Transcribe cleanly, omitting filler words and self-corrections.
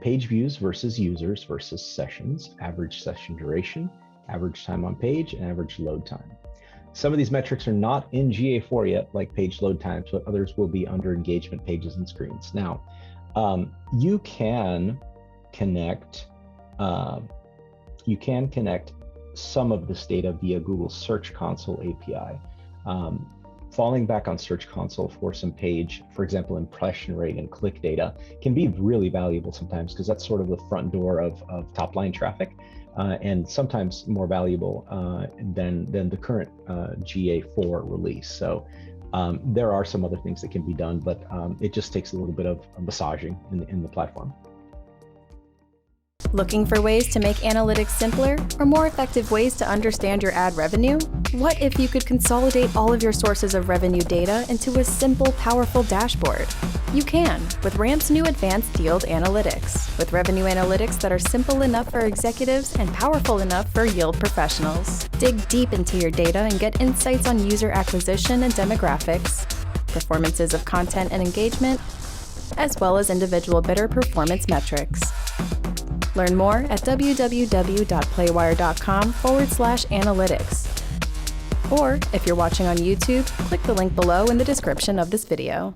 page views versus users versus sessions, average session duration, average time on page, and average load time. Some of these metrics are not in GA4 yet, like page load times, but others will be under engagement pages and screens. Now, you can connect some of this data via Google Search Console API. Falling back on Search Console for some page, for example, impression rate and click data, can be really valuable sometimes, because that's sort of the front door of top line traffic, and sometimes more valuable than the current GA4 release. So there are some other things that can be done, but it just takes a little bit of massaging in the platform. Looking for ways to make analytics simpler or more effective ways to understand your ad revenue? What if you could consolidate all of your sources of revenue data into a simple, powerful dashboard? You can with Ramp's new advanced yield analytics, with revenue analytics that are simple enough for executives and powerful enough for yield professionals. Dig deep into your data and get insights on user acquisition and demographics, performances of content and engagement, as well as individual bidder performance metrics. Learn more at www.playwire.com/analytics. Or if you're watching on YouTube, click the link below in the description of this video.